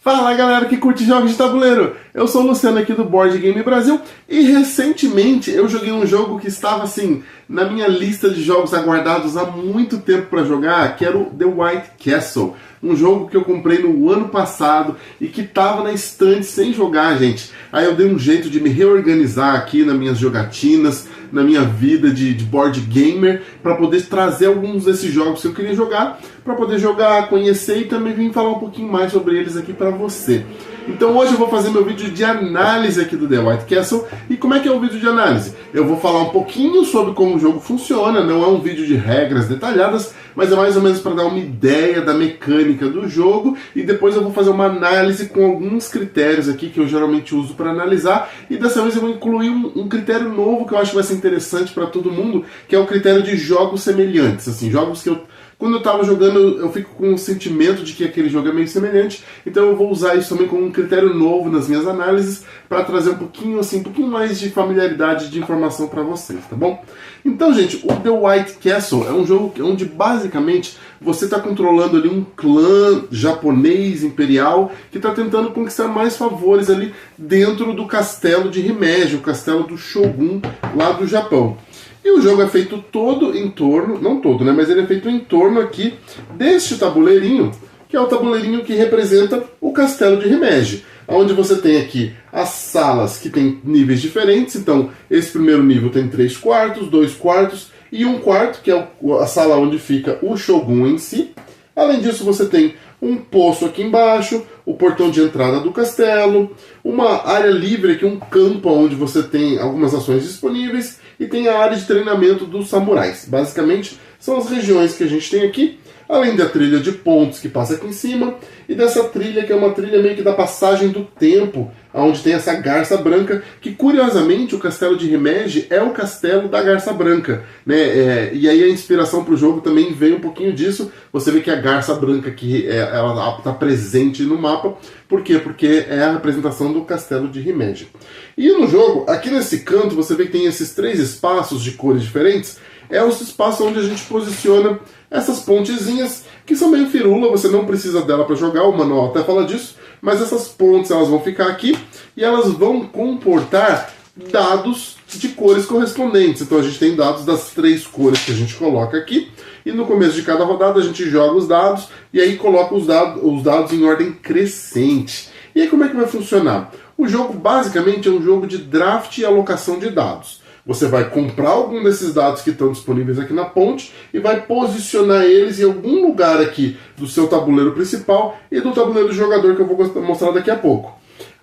Fala galera que curte jogos de tabuleiro, eu sou o Luciano aqui do Board Game Brasil e recentemente eu joguei um jogo que estava assim na minha lista de jogos aguardados há muito tempo para jogar, que era o The White Castle, um jogo que eu comprei no ano passado e que estava na estante sem jogar, gente. Aí eu dei um jeito de me reorganizar aqui nas minhas jogatinas, na minha vida de board gamer, para poder trazer alguns desses jogos que eu queria jogar, para poder jogar, conhecer e também vir falar um pouquinho mais sobre eles aqui para você. Então hoje eu vou fazer meu vídeo de análise aqui do The White Castle. E como é que é o vídeo de análise? Eu vou falar um pouquinho sobre como o jogo funciona, não é um vídeo de regras detalhadas, mas é mais ou menos para dar uma ideia da mecânica do jogo, e depois eu vou fazer uma análise com alguns critérios aqui que eu geralmente uso para analisar, e dessa vez eu vou incluir um critério novo que eu acho que vai ser interessante para todo mundo, que é o critério de jogos semelhantes, assim, jogos que quando eu estava jogando, eu fico com o sentimento de que aquele jogo é meio semelhante, então eu vou usar isso também como um critério novo nas minhas análises, para trazer um pouquinho mais de familiaridade de informação para vocês, tá bom? Então, gente, o The White Castle é um jogo onde basicamente você está controlando ali um clã japonês imperial que está tentando conquistar mais favores ali dentro do castelo de Himeji, o castelo do Shogun lá do Japão. E o jogo é feito todo em torno, não todo, né, mas ele é feito em torno aqui deste tabuleirinho, que é o tabuleirinho que representa o castelo de Himeji, onde você tem aqui as salas que tem níveis diferentes. Então esse primeiro nível tem 3 quartos, 2 quartos e 1 quarto, que é a sala onde fica o Shogun em si. Além disso, você tem um poço aqui embaixo, o portão de entrada do castelo, uma área livre aqui, um campo onde você tem algumas ações disponíveis, e tem a área de treinamento dos samurais. Basicamente, são as regiões que a gente tem aqui, além da trilha de pontos que passa aqui em cima, e dessa trilha que é uma trilha meio que da passagem do tempo, onde tem essa garça branca, que curiosamente o castelo de Himeji é o castelo da garça branca, né? E aí a inspiração para o jogo também veio um pouquinho disso. Você vê que a garça branca aqui ela está presente no mapa. Por quê? Porque é a representação do castelo de Himeji. E no jogo, aqui nesse canto, você vê que tem esses 3 espaços de cores diferentes. É os espaços onde a gente posiciona essas pontezinhas, que são meio firula, você não precisa dela para jogar, o manual até fala disso, mas essas pontes elas vão ficar aqui e elas vão comportar dados de cores correspondentes. Então a gente tem dados das 3 cores que a gente coloca aqui, e no começo de cada rodada a gente joga os dados e aí coloca os dados em ordem crescente. E aí como é que vai funcionar? O jogo basicamente é um jogo de draft e alocação de dados. Você vai comprar algum desses dados que estão disponíveis aqui na ponte e vai posicionar eles em algum lugar aqui do seu tabuleiro principal e do tabuleiro do jogador, que eu vou mostrar daqui a pouco.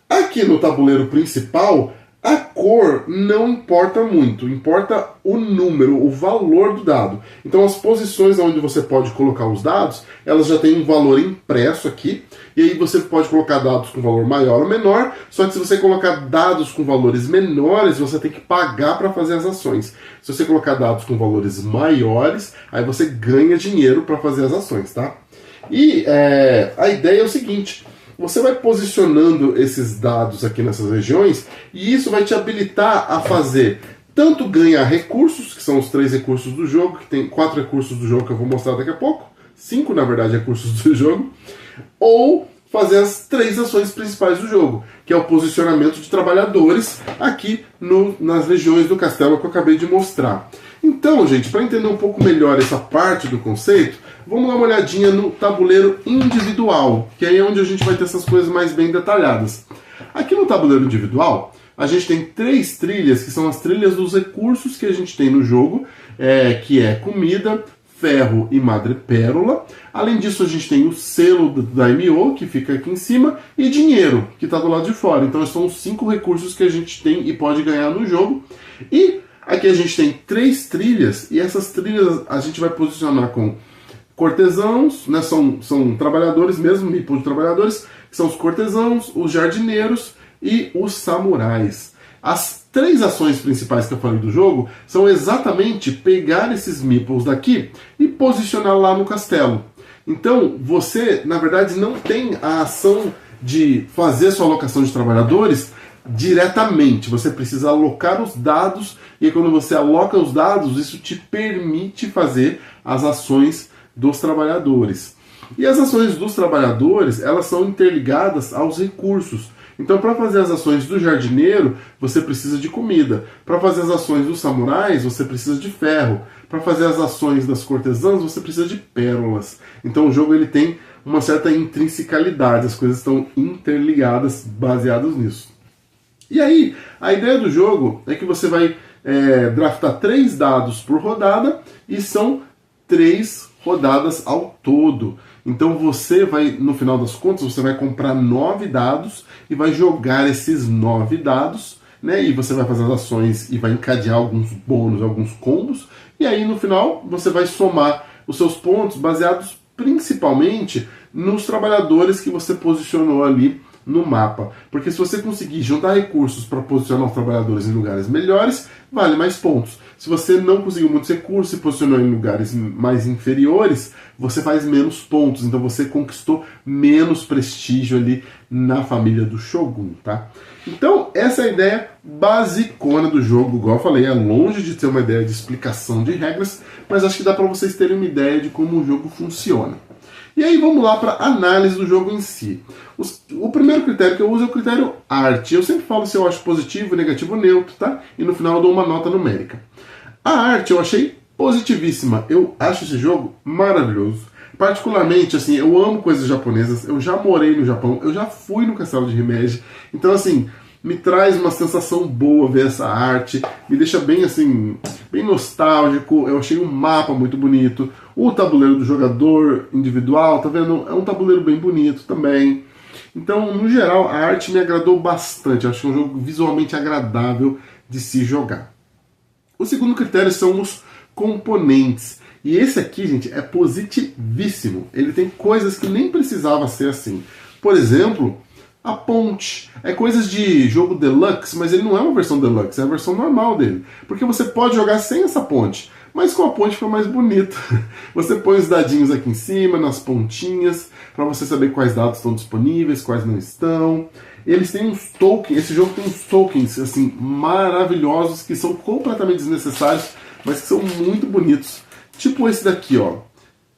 Aqui no tabuleiro principal, a cor não importa muito, importa o número, o valor do dado. Então as posições onde você pode colocar os dados, elas já têm um valor impresso aqui, e aí você pode colocar dados com valor maior ou menor, só que se você colocar dados com valores menores, você tem que pagar para fazer as ações. Se você colocar dados com valores maiores, aí você ganha dinheiro para fazer as ações, tá? E a ideia é o seguinte: você vai posicionando esses dados aqui nessas regiões, e isso vai te habilitar a fazer tanto ganhar recursos, que são os 3 recursos do jogo, que tem 4 recursos do jogo que eu vou mostrar daqui a pouco, 5 na verdade recursos do jogo, ou fazer as 3 ações principais do jogo, que é o posicionamento de trabalhadores aqui nas regiões do castelo que eu acabei de mostrar. Então, gente, para entender um pouco melhor essa parte do conceito, vamos dar uma olhadinha no tabuleiro individual, que aí é onde a gente vai ter essas coisas mais bem detalhadas. Aqui no tabuleiro individual, a gente tem 3 trilhas, que são as trilhas dos recursos que a gente tem no jogo, que é comida, ferro e madrepérola. Além disso, a gente tem o selo do Daimyo, que fica aqui em cima, e dinheiro, que está do lado de fora. Então, são os 5 recursos que a gente tem e pode ganhar no jogo. E aqui a gente tem 3 trilhas, e essas trilhas a gente vai posicionar com cortesãos, né, são trabalhadores mesmo, tipo de trabalhadores, que são os cortesãos, os jardineiros e os samurais. As 3 ações principais que eu falei do jogo são exatamente pegar esses meeples daqui e posicionar lá no castelo. Então você, na verdade, não tem a ação de fazer sua alocação de trabalhadores diretamente. Você precisa alocar os dados, e aí, quando você aloca os dados, isso te permite fazer as ações dos trabalhadores. E as ações dos trabalhadores, elas são interligadas aos recursos. Então, para fazer as ações do jardineiro, você precisa de comida. Para fazer as ações dos samurais, você precisa de ferro. Para fazer as ações das cortesãs, você precisa de pérolas. Então, o jogo ele tem uma certa intrinsecalidade, as coisas estão interligadas, baseadas nisso. E aí, a ideia do jogo é que você vai draftar 3 dados por rodada e são 3 rodadas ao todo. Então você vai, no final das contas, você vai comprar 9 dados e vai jogar esses 9 dados, né? E você vai fazer as ações e vai encadear alguns bônus, alguns combos. E aí no final você vai somar os seus pontos baseados principalmente nos trabalhadores que você posicionou ali no mapa. Porque se você conseguir juntar recursos para posicionar os trabalhadores em lugares melhores, vale mais pontos. Se você não conseguiu muitos recursos e posicionou em lugares mais inferiores, você faz menos pontos. Então você conquistou menos prestígio ali na família do Shogun, tá? Então essa é a ideia basicona do jogo. Igual eu falei, é longe de ter uma ideia de explicação de regras, mas acho que dá para vocês terem uma ideia de como o jogo funciona. E aí vamos lá para a análise do jogo em si. O primeiro critério que eu uso é o critério arte. Eu sempre falo se eu acho positivo, negativo, neutro, tá? E no final eu dou uma nota numérica. A arte eu achei positivíssima. Eu acho esse jogo maravilhoso. Particularmente, assim, eu amo coisas japonesas. Eu já morei no Japão, eu já fui no Castelo de Himeji. Então, assim, me traz uma sensação boa ver essa arte. Me deixa bem, assim, bem nostálgico. Eu achei um mapa muito bonito. O tabuleiro do jogador individual, tá vendo? É um tabuleiro bem bonito também. Então, no geral, a arte me agradou bastante. Eu acho que é um jogo visualmente agradável de se jogar. O segundo critério são os componentes. E esse aqui, gente, é positivíssimo. Ele tem coisas que nem precisava ser assim. Por exemplo, a ponte. É coisas de jogo deluxe, mas ele não é uma versão deluxe, é a versão normal dele. Porque você pode jogar sem essa ponte, mas com a ponte fica mais bonito. Você põe os dadinhos aqui em cima, nas pontinhas, para você saber quais dados estão disponíveis, quais não estão. Eles têm uns tokens, esse jogo tem uns tokens assim, maravilhosos, que são completamente desnecessários, mas que são muito bonitos. Tipo esse daqui, ó.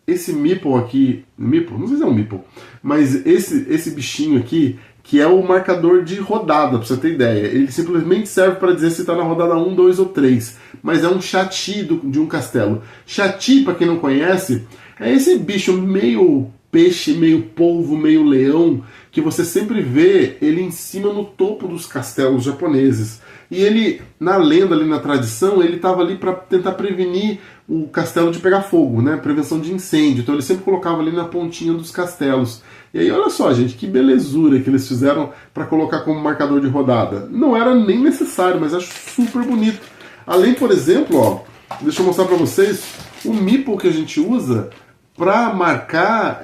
Esse meeple aqui, meeple? Não sei se é um meeple, mas esse bichinho aqui, que é o marcador de rodada, pra você ter ideia. Ele simplesmente serve para dizer se está na rodada 1, 2 ou 3, mas é um chati de um castelo. Chati, para quem não conhece, é esse bicho meio peixe, meio polvo, meio leão, que você sempre vê ele em cima no topo dos castelos japoneses. E ele, na lenda, ali na tradição, ele estava ali para tentar prevenir o castelo de pegar fogo, né? Prevenção de incêndio. Então ele sempre colocava ali na pontinha dos castelos. E aí olha só, gente, que belezura que eles fizeram para colocar como marcador de rodada. Não era nem necessário, mas acho super bonito. Além, por exemplo, ó, deixa eu mostrar para vocês o meeple que a gente usa para marcar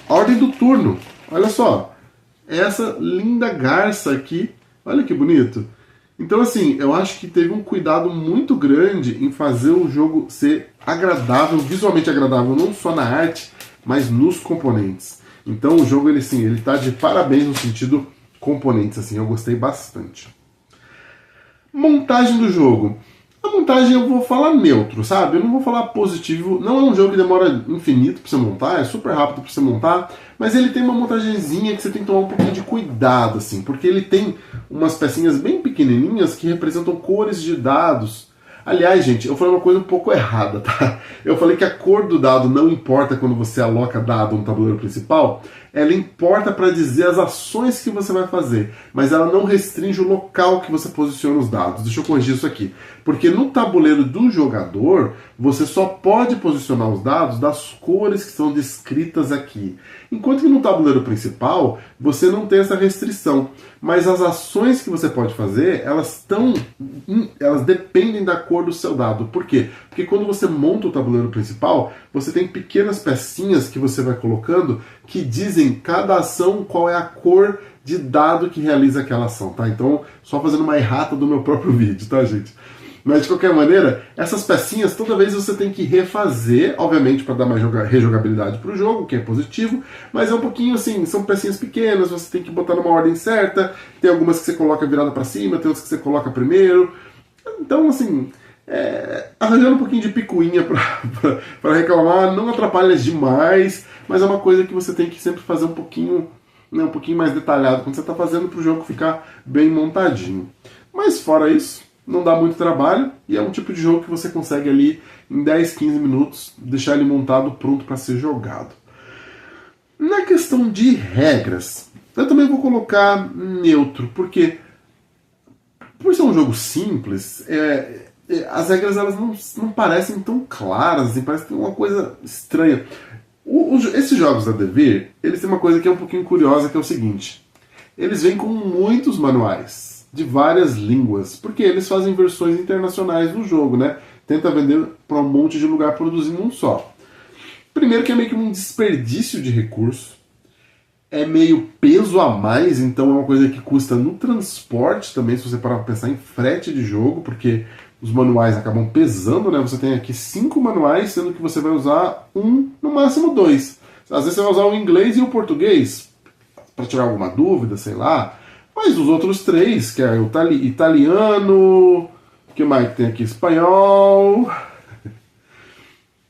a ordem do turno. Olha só, essa linda garça aqui, olha que bonito. Então, assim, eu acho que teve um cuidado muito grande em fazer o jogo ser agradável, visualmente agradável, não só na arte, mas nos componentes. Então, o jogo, ele tá de parabéns no sentido componentes, assim, eu gostei bastante. Montagem do jogo. A montagem eu vou falar neutro, sabe? Eu não vou falar positivo. Não é um jogo que demora infinito pra você montar, é super rápido pra você montar, mas ele tem uma montagenzinha que você tem que tomar um pouquinho de cuidado, assim, porque ele tem umas pecinhas bem pequenininhas que representam cores de dados. Aliás, gente, eu falei uma coisa um pouco errada, tá? Eu falei que a cor do dado não importa quando você aloca dado no tabuleiro principal. Ela importa para dizer as ações que você vai fazer, mas ela não restringe o local que você posiciona os dados. Deixa eu corrigir isso aqui. Porque no tabuleiro do jogador, você só pode posicionar os dados das cores que são descritas aqui. Enquanto que no tabuleiro principal, você não tem essa restrição. Mas as ações que você pode fazer, elas dependem da cor do seu dado. Por quê? Porque quando você monta o tabuleiro principal, você tem pequenas pecinhas que você vai colocando que dizem cada ação qual é a cor de dado que realiza aquela ação, tá? Então, só fazendo uma errata do meu próprio vídeo, tá, gente? Mas de qualquer maneira, essas pecinhas toda vez você tem que refazer, obviamente para dar mais rejogabilidade para o jogo, que é positivo, mas é um pouquinho assim, são pecinhas pequenas, você tem que botar numa ordem certa, tem algumas que você coloca virada para cima, tem outras que você coloca primeiro. Então, assim, arranjando um pouquinho de picuinha para reclamar, não atrapalha demais, mas é uma coisa que você tem que sempre fazer um pouquinho, né, um pouquinho mais detalhado quando você está fazendo para o jogo ficar bem montadinho. Mas fora isso, não dá muito trabalho e é um tipo de jogo que você consegue ali em 10, 15 minutos deixar ele montado pronto para ser jogado. Na questão de regras, eu também vou colocar neutro, porque por ser um jogo simples, as regras elas não parecem tão claras, assim, parece que tem uma coisa estranha. Esses jogos da Devir, eles têm uma coisa que é um pouquinho curiosa, que é o seguinte: eles vêm com muitos manuais de várias línguas, porque eles fazem versões internacionais do jogo, né? Tenta vender para um monte de lugar produzindo um só. Primeiro que é meio que um desperdício de recurso, é meio peso a mais, então é uma coisa que custa no transporte também, se você parar para pensar em frete de jogo, porque os manuais acabam pesando, né? Você tem aqui 5 manuais, sendo que você vai usar um, no máximo 2. Às vezes você vai usar o inglês e o português, para tirar alguma dúvida, sei lá. Mas os outros 3, que é o italiano, o que mais tem aqui? Espanhol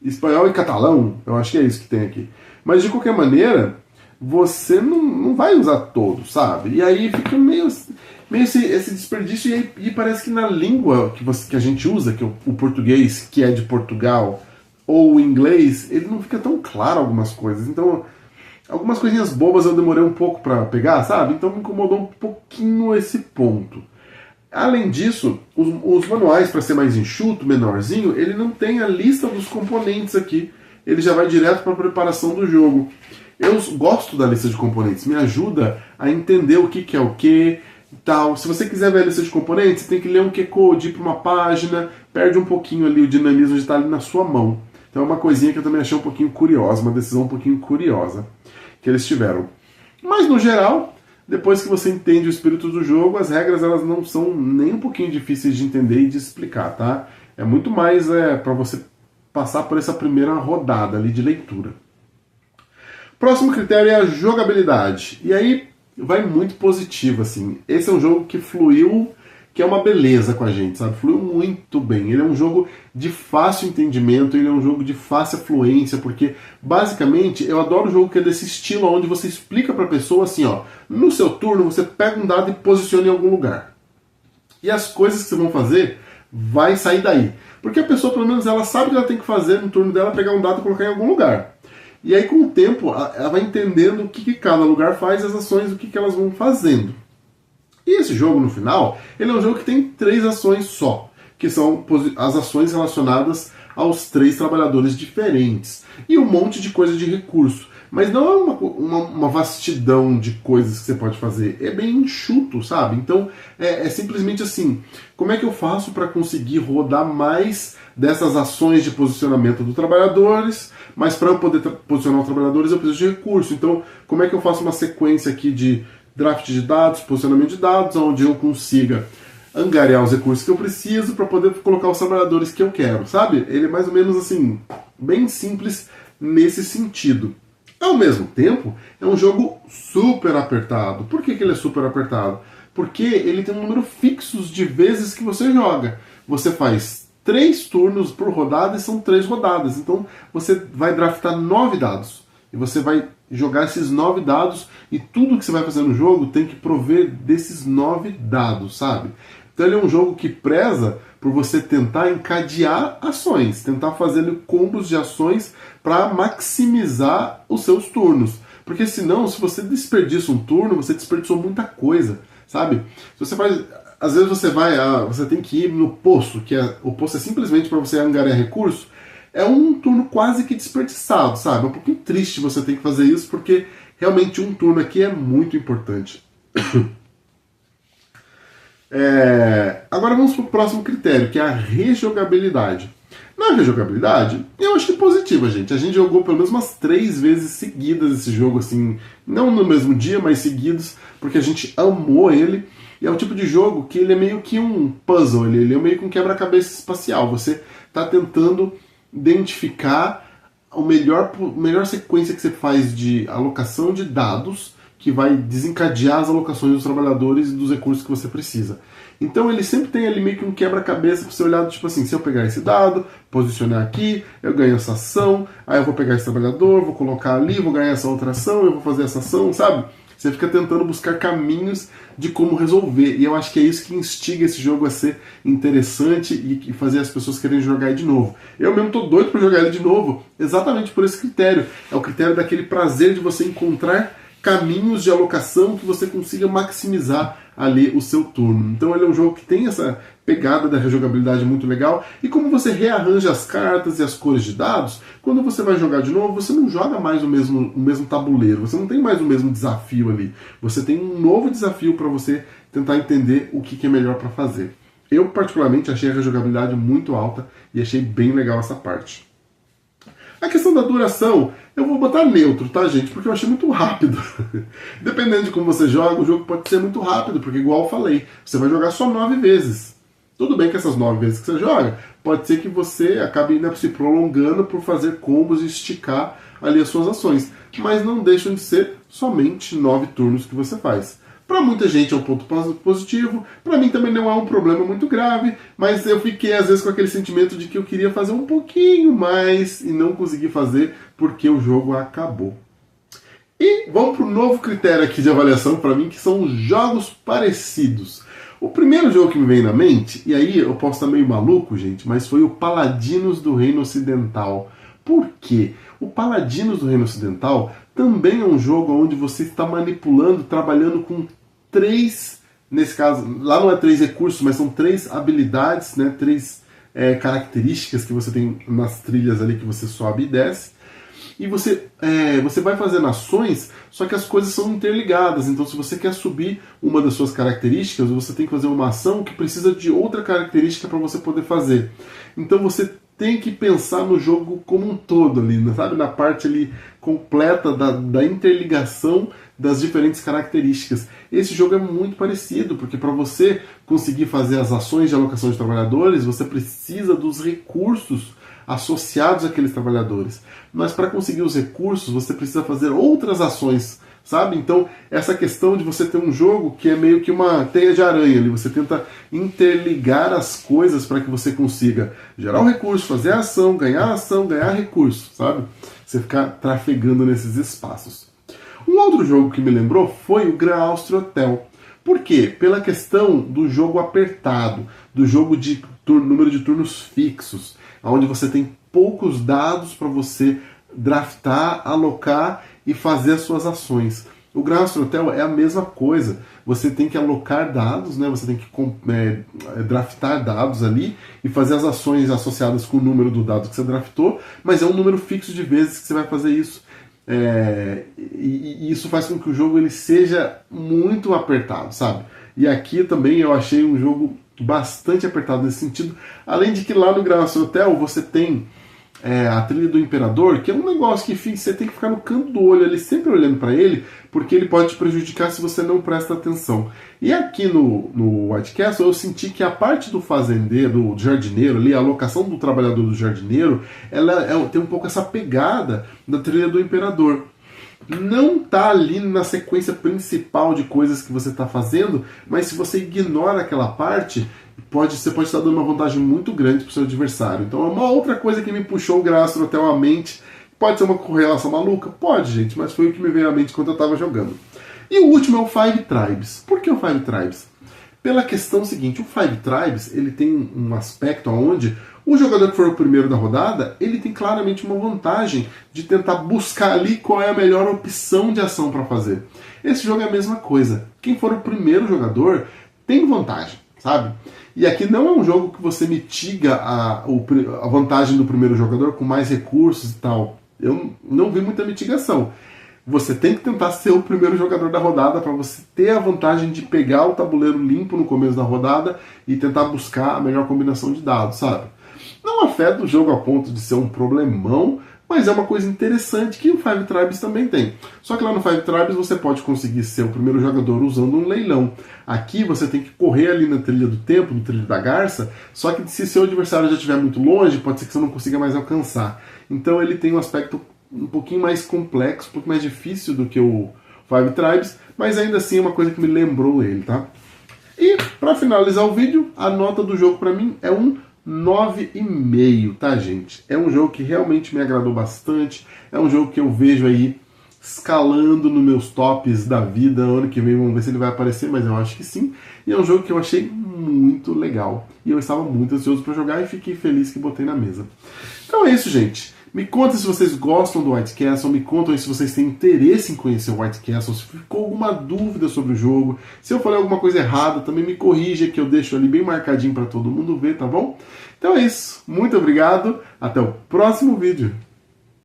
e catalão, eu acho que é isso que tem aqui. Mas de qualquer maneira, você não vai usar todos, sabe? E aí fica meio esse desperdício, e parece que na língua que a gente usa, que é o português, que é de Portugal, ou o inglês, ele não fica tão claro algumas coisas. Então, algumas coisinhas bobas eu demorei um pouco pra pegar, sabe? Então me incomodou um pouquinho esse ponto. Além disso, os manuais, para ser mais enxuto, menorzinho, ele não tem a lista dos componentes aqui. Ele já vai direto para a preparação do jogo. Eu gosto da lista de componentes, me ajuda a entender o que é o que e tal. Se você quiser ver a lista de componentes, você tem que ler um Q-code, ir para uma página, perde um pouquinho ali o dinamismo de estar ali na sua mão. Então é uma coisinha que eu também achei um pouquinho curiosa, uma decisão um pouquinho curiosa que eles tiveram. Mas no geral, depois que você entende o espírito do jogo, as regras elas não são nem um pouquinho difíceis de entender e de explicar, tá? É muito mais para você passar por essa primeira rodada ali de leitura. Próximo critério é a jogabilidade. E aí vai muito positivo, assim. Esse é um jogo que fluiu, que é uma beleza com a gente, sabe? Fluiu muito bem. Ele é um jogo de fácil entendimento, ele é um jogo de fácil afluência, porque basicamente eu adoro o jogo que é desse estilo, onde você explica pra pessoa assim, ó, no seu turno você pega um dado e posiciona em algum lugar. E as coisas que vocês vão fazer vai sair daí. Porque a pessoa, pelo menos, ela sabe o que ela tem que fazer no turno dela, pegar um dado e colocar em algum lugar. E aí, com o tempo, ela vai entendendo o que cada lugar faz, as ações, o que elas vão fazendo. E esse jogo, no final, ele é um jogo que tem 3 ações só, que são as ações relacionadas aos 3 trabalhadores diferentes. E um monte de coisa de recurso. Mas não é uma vastidão de coisas que você pode fazer. É bem enxuto, sabe? Então, é simplesmente assim, como é que eu faço para conseguir rodar mais dessas ações de posicionamento dos trabalhadores, mas para eu poder posicionar os trabalhadores eu preciso de recurso. Então, como é que eu faço uma sequência aqui de draft de dados, posicionamento de dados, onde eu consiga angariar os recursos que eu preciso para poder colocar os trabalhadores que eu quero, sabe? Ele é mais ou menos assim, bem simples nesse sentido. Ao mesmo tempo, é um jogo super apertado. Por que ele é super apertado? Porque ele tem um número fixo de vezes que você joga. Você faz 3 turnos por rodada e são 3 rodadas. Então você vai draftar 9 dados. E você vai jogar esses 9 dados e tudo que você vai fazer no jogo tem que prover desses 9 dados, sabe? Então ele é um jogo que preza por você tentar encadear ações, tentar fazer combos de ações para maximizar os seus turnos. Porque senão, se você desperdiça um turno, você desperdiçou muita coisa, sabe? Se você faz, às vezes você tem que ir no poço, o poço é simplesmente para você angariar recurso, é um turno quase que desperdiçado, sabe? É um pouquinho triste você ter que fazer isso, porque realmente um turno aqui é muito importante. Agora vamos para o próximo critério, que é a rejogabilidade. Na rejogabilidade, eu achei positiva, gente. A gente jogou pelo menos umas 3 vezes seguidas esse jogo, assim, não no mesmo dia, mas seguidos, porque a gente amou ele. E é o tipo de jogo que ele é meio que um puzzle, ele é meio que um quebra-cabeça espacial. Você está tentando identificar a melhor sequência que você faz de alocação de dados que vai desencadear as alocações dos trabalhadores e dos recursos que você precisa. Então ele sempre tem ali meio que um quebra-cabeça para você olhar, tipo assim, se eu pegar esse dado, posicionar aqui, eu ganho essa ação, aí eu vou pegar esse trabalhador, vou colocar ali, vou ganhar essa outra ação, eu vou fazer essa ação, sabe? Você fica tentando buscar caminhos de como resolver. E eu acho que é isso que instiga esse jogo a ser interessante e fazer as pessoas quererem jogar ele de novo. Eu mesmo tô doido para jogar ele de novo, exatamente por esse critério. É o critério daquele prazer de você encontrar caminhos de alocação que você consiga maximizar ali o seu turno. Então ele é um jogo que tem essa pegada da rejogabilidade muito legal, e como você rearranja as cartas e as cores de dados, quando você vai jogar de novo, você não joga mais o mesmo tabuleiro, você não tem mais o mesmo desafio ali, você tem um novo desafio para você tentar entender o que é melhor para fazer. Eu particularmente achei a rejogabilidade muito alta e achei bem legal essa parte. A questão da duração, eu vou botar neutro, tá, gente? Porque eu achei muito rápido. Dependendo de como você joga, o jogo pode ser muito rápido, porque igual eu falei, você vai jogar só 9 vezes. Tudo bem que essas 9 vezes que você joga, pode ser que você acabe ainda se prolongando por fazer combos e esticar ali as suas ações. Mas não deixam de ser somente 9 turnos que você faz. Para muita gente é um ponto positivo, para mim também não é um problema muito grave, mas eu fiquei às vezes com aquele sentimento de que eu queria fazer um pouquinho mais e não consegui fazer porque o jogo acabou. E vamos para o novo critério aqui de avaliação para mim, que são os jogos parecidos. O primeiro jogo que me vem na mente, e aí eu posso estar meio maluco, gente, mas foi o Paladinos do Reino Ocidental. Por quê? O Paladinos do Reino Ocidental também é um jogo onde você está manipulando, trabalhando com 3, nesse caso, lá não é 3 recursos, mas são 3 habilidades, né, 3 características que você tem nas trilhas ali que você sobe e desce. E você vai fazendo ações, só que as coisas são interligadas. Então, se você quer subir uma das suas características, você tem que fazer uma ação que precisa de outra característica para você poder fazer. Então, você tem que pensar no jogo como um todo ali, sabe? Na parte ali completa da interligação das diferentes características. Esse jogo é muito parecido, porque para você conseguir fazer as ações de alocação de trabalhadores, você precisa dos recursos associados àqueles trabalhadores. Mas para conseguir os recursos, você precisa fazer outras ações, sabe? Então, essa questão de você ter um jogo que é meio que uma teia de aranha ali, você tenta interligar as coisas para que você consiga gerar um recurso, fazer a ação, ganhar recurso, sabe? Você ficar trafegando nesses espaços. Um outro jogo que me lembrou foi o Gran Austria Hotel. Por quê? Pela questão do jogo apertado, do jogo de número de turnos fixos, onde você tem poucos dados para você draftar, alocar e fazer as suas ações. O Gran Austria Hotel é a mesma coisa. Você tem que alocar dados, né? Você tem que draftar dados ali e fazer as ações associadas com o número do dado que você draftou, mas é um número fixo de vezes que você vai fazer isso. E isso faz com que o jogo ele seja muito apertado, sabe? E aqui também eu achei um jogo bastante apertado nesse sentido. Além de que lá no Gran Austria Hotel você tem a trilha do Imperador, que é um negócio que você tem que ficar no canto do olho ali, sempre olhando para ele, porque ele pode te prejudicar se você não presta atenção. E aqui no White Castle eu senti que a parte do fazendeiro, do jardineiro ali, a alocação do trabalhador do jardineiro, ela tem um pouco essa pegada da trilha do Imperador. Não tá ali na sequência principal de coisas que você está fazendo, mas se você ignora aquela parte, você pode estar dando uma vantagem muito grande para o seu adversário. Então é uma outra coisa que me puxou o Gran Austria Hotel à mente. Pode ser uma correlação maluca? Pode, gente, mas foi o que me veio à mente quando eu estava jogando. E o último é o Five Tribes. Por que o Five Tribes? Pela questão seguinte, o Five Tribes ele tem um aspecto onde o jogador que for o primeiro da rodada, ele tem claramente uma vantagem de tentar buscar ali qual é a melhor opção de ação para fazer. Esse jogo é a mesma coisa. Quem for o primeiro jogador tem vantagem, sabe? E aqui não é um jogo que você mitiga a vantagem do primeiro jogador com mais recursos e tal. Eu não vi muita mitigação. Você tem que tentar ser o primeiro jogador da rodada para você ter a vantagem de pegar o tabuleiro limpo no começo da rodada e tentar buscar a melhor combinação de dados, sabe? Não afeta o jogo a ponto de ser um problemão, mas é uma coisa interessante que o Five Tribes também tem. Só que lá no Five Tribes você pode conseguir ser o primeiro jogador usando um leilão. Aqui você tem que correr ali na trilha do tempo, no trilho da garça, só que se seu adversário já estiver muito longe, pode ser que você não consiga mais alcançar. Então ele tem um aspecto um pouquinho mais complexo, um pouco mais difícil do que o Five Tribes, mas ainda assim é uma coisa que me lembrou ele, tá? E, para finalizar o vídeo, a nota do jogo para mim é um 9,5, tá, gente? É um jogo que realmente me agradou bastante, é um jogo que eu vejo aí escalando nos meus tops da vida. Ano que vem vamos ver se ele vai aparecer, mas eu acho que sim. E é um jogo que eu achei muito legal. E eu estava muito ansioso para jogar e fiquei feliz que botei na mesa. Então é isso, gente. Me conta se vocês gostam do White Castle, me contam aí se vocês têm interesse em conhecer o White Castle, se ficou alguma dúvida sobre o jogo, se eu falei alguma coisa errada, também me corrija que eu deixo ali bem marcadinho para todo mundo ver, tá bom? Então é isso, muito obrigado, até o próximo vídeo.